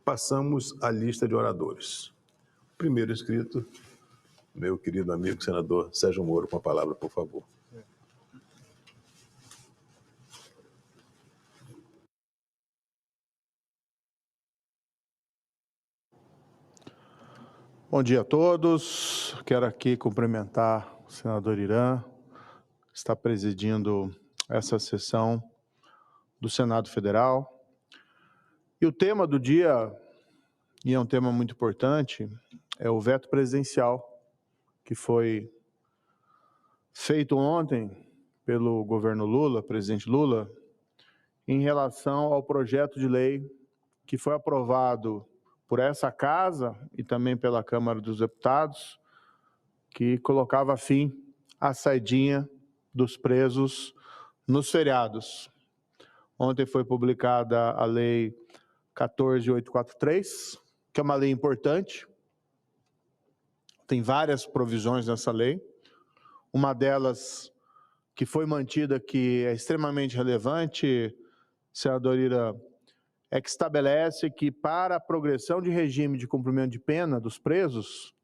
Passamos à lista de oradores. Primeiro inscrito, meu querido amigo senador Sérgio Moro, com a palavra, por favor. Bom dia a todos. Quero aqui cumprimentar o senador Irã, que está presidindo essa sessão do Senado Federal. E o tema do dia, e é um tema muito importante, é o veto presidencial, que foi feito ontem pelo governo Lula, presidente Lula, em relação ao projeto de lei que foi aprovado por essa casa e também pela Câmara dos Deputados, que colocava fim à saidinha dos presos nos feriados. Ontem foi publicada a Lei 14.843, que é uma lei importante. Tem várias provisões nessa lei. Uma delas que foi mantida, que é extremamente relevante, senador Ira, é que estabelece que para a progressão de regime de cumprimento de pena dos presos,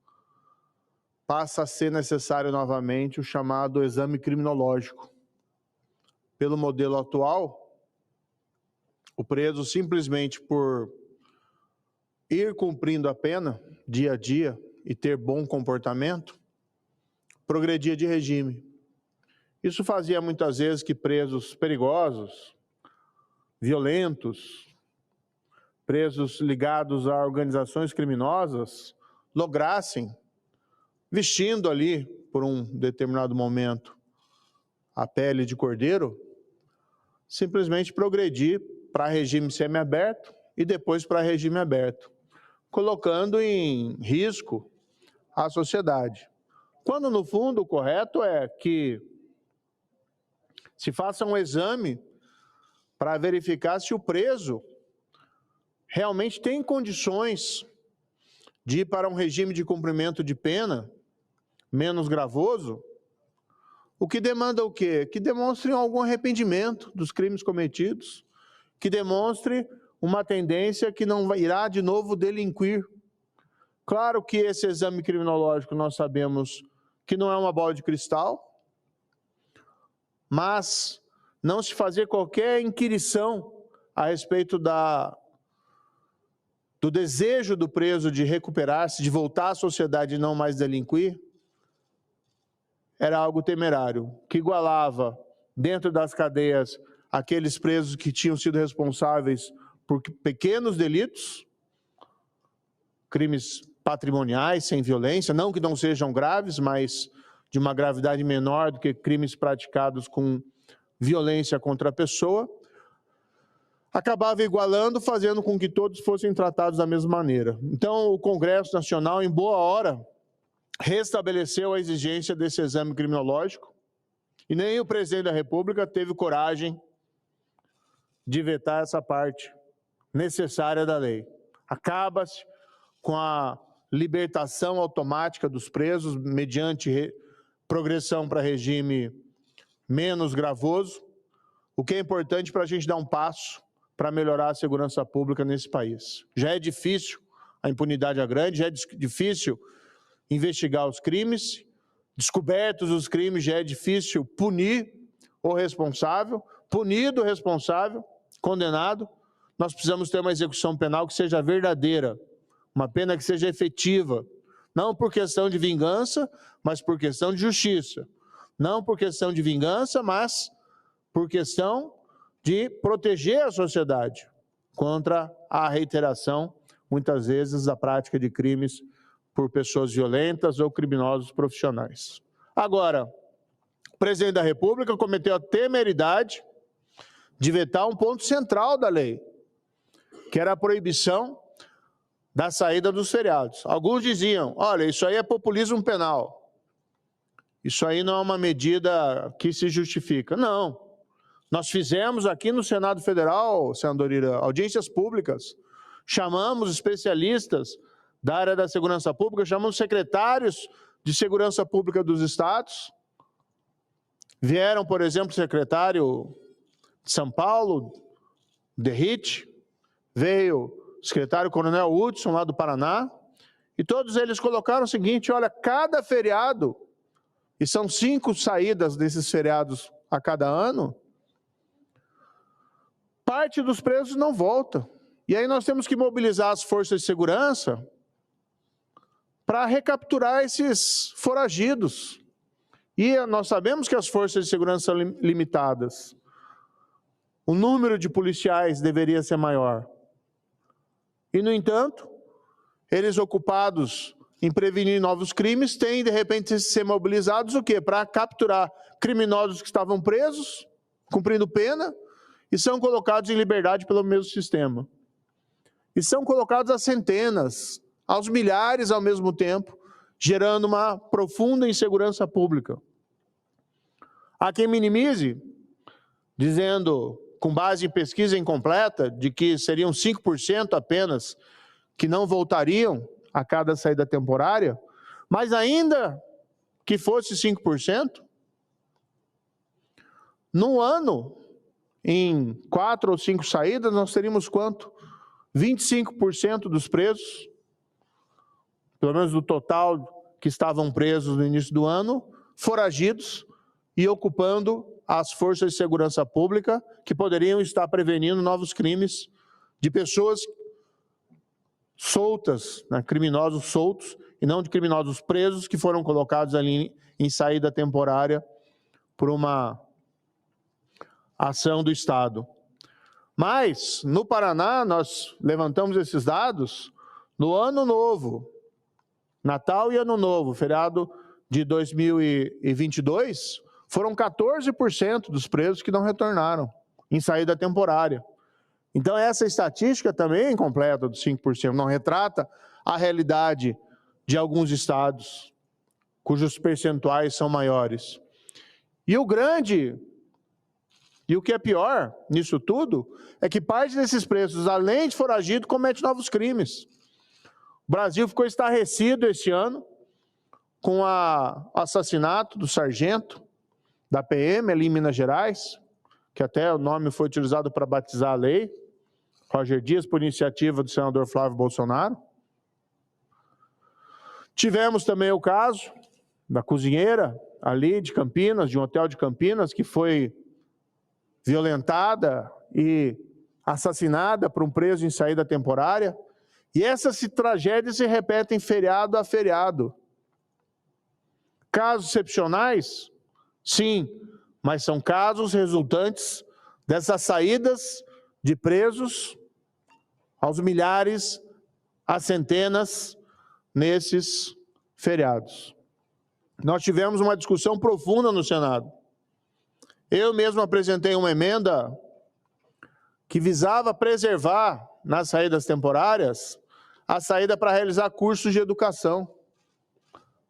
passa a ser necessário novamente o chamado exame criminológico. Pelo modelo atual, o preso simplesmente por ir cumprindo a pena dia a dia e ter bom comportamento, progredia de regime. Isso fazia muitas vezes que presos perigosos, violentos, presos ligados a organizações criminosas, lograssem, vestindo ali, por um determinado momento, a pele de cordeiro, simplesmente progredir para regime semiaberto e depois para regime aberto, colocando em risco a sociedade. Quando, no fundo, o correto é que se faça um exame para verificar se o preso realmente tem condições de ir para um regime de cumprimento de pena menos gravoso, o que demanda o quê? Que demonstre algum arrependimento dos crimes cometidos, que demonstre uma tendência que não irá de novo delinquir. Claro que esse exame criminológico nós sabemos que não é uma bola de cristal, mas não se fazer qualquer inquirição a respeito do desejo do preso de recuperar-se, de voltar à sociedade e não mais delinquir, era algo temerário, que igualava, dentro das cadeias, aqueles presos que tinham sido responsáveis por pequenos delitos, crimes patrimoniais, sem violência, não que não sejam graves, mas de uma gravidade menor do que crimes praticados com violência contra a pessoa, acabava igualando, fazendo com que todos fossem tratados da mesma maneira. Então, o Congresso Nacional, em boa hora, restabeleceu a exigência desse exame criminológico e nem o presidente da República teve coragem de vetar essa parte necessária da lei. Acaba-se com a libertação automática dos presos mediante progressão para regime menos gravoso, o que é importante para a gente dar um passo para melhorar a segurança pública nesse país. Já é difícil, a impunidade é grande, já é difícil investigar os crimes, descobertos os crimes, já é difícil punir o responsável, punido o responsável, condenado. Nós precisamos ter uma execução penal que seja verdadeira, uma pena que seja efetiva, não por questão de vingança, mas por questão de justiça. Não por questão de vingança, mas por questão de proteger a sociedade contra a reiteração, muitas vezes, da prática de crimes por pessoas violentas ou criminosos profissionais. Agora, o presidente da República cometeu a temeridade de vetar um ponto central da lei, que era a proibição da saída dos feriados. Alguns diziam, olha, isso aí é populismo penal. Isso aí não é uma medida que se justifica. Não. Nós fizemos aqui no Senado Federal, senador Ira, audiências públicas, chamamos especialistas da área da segurança pública, chamamos secretários de segurança pública dos estados. Vieram, por exemplo, o secretário de São Paulo, Derrite, veio secretário-coronel Hudson, lá do Paraná, e todos eles colocaram o seguinte: olha, cada feriado, e são 5 saídas desses feriados a cada ano, parte dos presos não volta. E aí nós temos que mobilizar as forças de segurança para recapturar esses foragidos. E nós sabemos que as forças de segurança são limitadas. O número de policiais deveria ser maior. E, no entanto, eles ocupados em prevenir novos crimes têm, de repente, ser mobilizados o quê? Para capturar criminosos que estavam presos, cumprindo pena, e são colocados em liberdade pelo mesmo sistema. E são colocados a centenas, aos milhares ao mesmo tempo, gerando uma profunda insegurança pública. Há quem minimize, dizendo, com base em pesquisa incompleta, de que seriam 5% apenas que não voltariam a cada saída temporária, mas ainda que fosse 5%, no ano, em 4 ou 5 saídas, nós teríamos quanto? 25% dos presos, pelo menos do total que estavam presos no início do ano, foragidos e ocupando as forças de segurança pública que poderiam estar prevenindo novos crimes de pessoas soltas, né, criminosos soltos, e não de criminosos presos que foram colocados ali em saída temporária por uma ação do Estado. Mas, no Paraná, nós levantamos esses dados no Ano Novo, Natal e Ano Novo, feriado de 2022, foram 14% dos presos que não retornaram em saída temporária. Então, essa estatística também é incompleta dos 5%, não retrata a realidade de alguns estados, cujos percentuais são maiores. E o que é pior nisso tudo é que parte desses presos, além de foragido, comete novos crimes. O Brasil ficou estarrecido esse ano com o assassinato do sargento da PM ali em Minas Gerais, que até o nome foi utilizado para batizar a lei, Roger Dias, por iniciativa do senador Flávio Bolsonaro. Tivemos também o caso da cozinheira ali de Campinas, de um hotel de Campinas, que foi violentada e assassinada por um preso em saída temporária. E essas tragédias se repetem feriado a feriado. Casos excepcionais? Sim, mas são casos resultantes dessas saídas de presos aos milhares, às centenas, nesses feriados. Nós tivemos uma discussão profunda no Senado. Eu mesmo apresentei uma emenda que visava preservar, nas saídas temporárias, a saída para realizar cursos de educação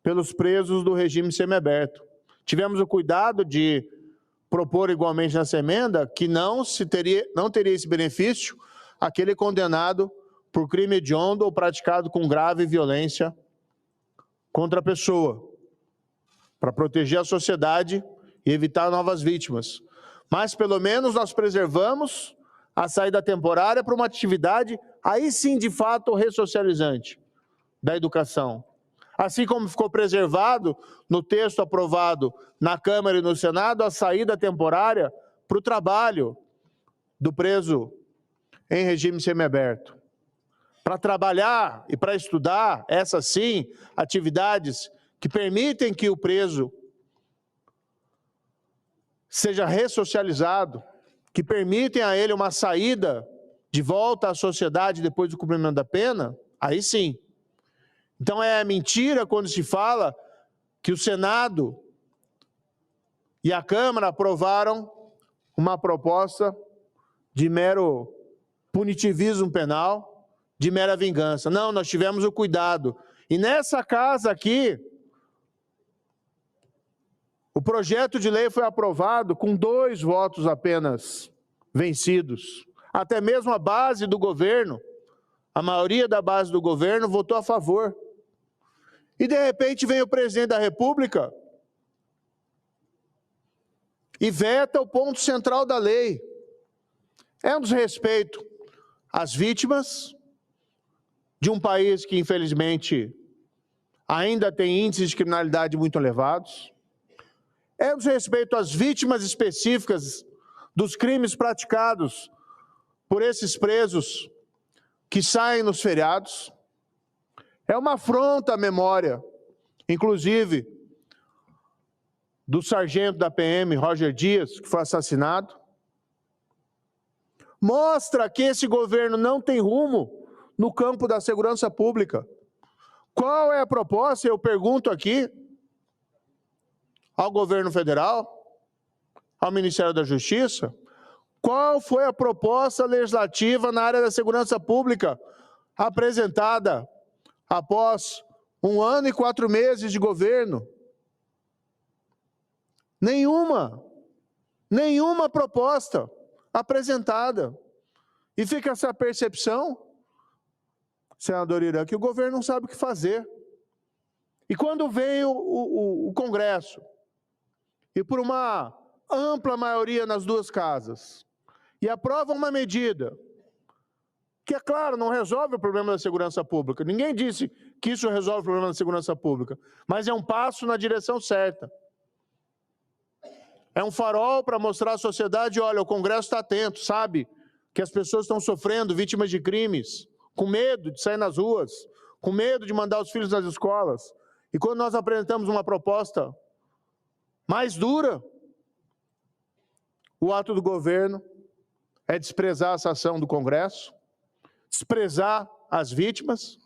pelos presos do regime semiaberto. Tivemos o cuidado de propor igualmente nessa emenda que não teria esse benefício aquele condenado por crime hediondo ou praticado com grave violência contra a pessoa, para proteger a sociedade e evitar novas vítimas. Mas, pelo menos, nós preservamos a saída temporária para uma atividade, aí sim, de fato, ressocializante da educação. Assim como ficou preservado no texto aprovado na Câmara e no Senado a saída temporária para o trabalho do preso em regime semiaberto. Para trabalhar e para estudar, essas sim, atividades que permitem que o preso seja ressocializado, que permitem a ele uma saída de volta à sociedade depois do cumprimento da pena, aí sim. Então é mentira quando se fala que o Senado e a Câmara aprovaram uma proposta de mero punitivismo penal, de mera vingança. Não, nós tivemos o cuidado. E nessa casa aqui, o projeto de lei foi aprovado com 2 votos apenas vencidos. Até mesmo a base do governo, a maioria da base do governo votou a favor. E de repente vem o presidente da República e veta o ponto central da lei. É um desrespeito às vítimas, de um país que, infelizmente, ainda tem índices de criminalidade muito elevados. É o respeito às vítimas específicas dos crimes praticados por esses presos que saem nos feriados. É uma afronta à memória, inclusive, do sargento da PM, Roger Dias, que foi assassinado. Mostra que esse governo não tem rumo no campo da segurança pública. Qual é a proposta? Eu pergunto aqui ao governo federal, ao Ministério da Justiça, qual foi a proposta legislativa na área da segurança pública apresentada após 1 ano e 4 meses de governo? Nenhuma proposta apresentada. E fica essa percepção, senador Irã, que o governo não sabe o que fazer. E quando vem o Congresso, e por uma ampla maioria nas duas casas, e aprova uma medida que, é claro, não resolve o problema da segurança pública. Ninguém disse que isso resolve o problema da segurança pública, mas é um passo na direção certa. É um farol para mostrar à sociedade, olha, o Congresso está atento, sabe que as pessoas estão sofrendo, vítimas de crimes, com medo de sair nas ruas, com medo de mandar os filhos nas escolas. E quando nós apresentamos uma proposta mais dura, o ato do governo é desprezar essa ação do Congresso, desprezar as vítimas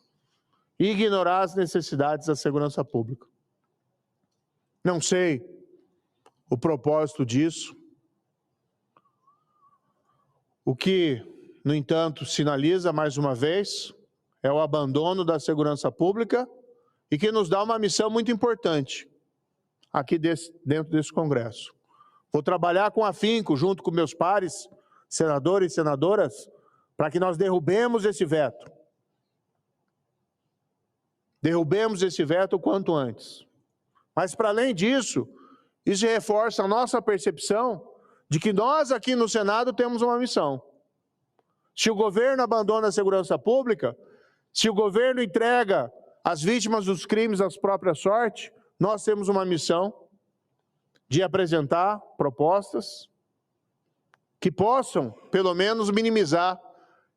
e ignorar as necessidades da segurança pública. Não sei o propósito disso. O que, no entanto, sinaliza mais uma vez é o abandono da segurança pública e que nos dá uma missão muito importante aqui dentro desse Congresso. Vou trabalhar com afinco, junto com meus pares, senadores e senadoras, para que nós derrubemos esse veto. Derrubemos esse veto o quanto antes. Mas, para além disso, isso reforça a nossa percepção de que nós aqui no Senado temos uma missão. Se o governo abandona a segurança pública, se o governo entrega as vítimas dos crimes à própria sorte, nós temos uma missão de apresentar propostas que possam, pelo menos, minimizar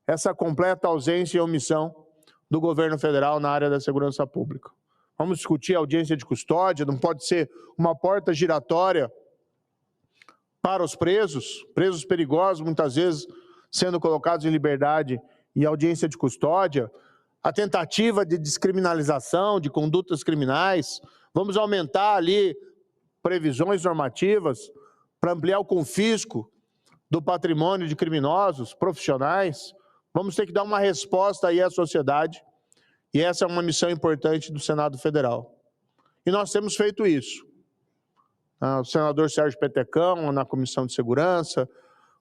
essa completa ausência e omissão do governo federal na área da segurança pública. Vamos discutir a audiência de custódia, não pode ser uma porta giratória para os presos perigosos, muitas vezes sendo colocados em liberdade e audiência de custódia, a tentativa de descriminalização de condutas criminais. Vamos aumentar ali previsões normativas para ampliar o confisco do patrimônio de criminosos profissionais. Vamos ter que dar uma resposta aí à sociedade, e essa é uma missão importante do Senado Federal. E nós temos feito isso. O senador Sérgio Petecão, na Comissão de Segurança,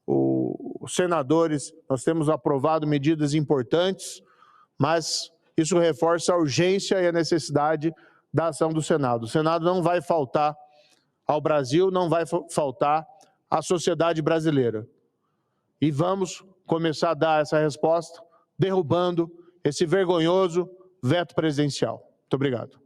os senadores, nós temos aprovado medidas importantes, mas isso reforça a urgência e a necessidade da ação do Senado. O Senado não vai faltar ao Brasil, não vai faltar à sociedade brasileira. E vamos começar a dar essa resposta derrubando esse vergonhoso veto presidencial. Muito obrigado.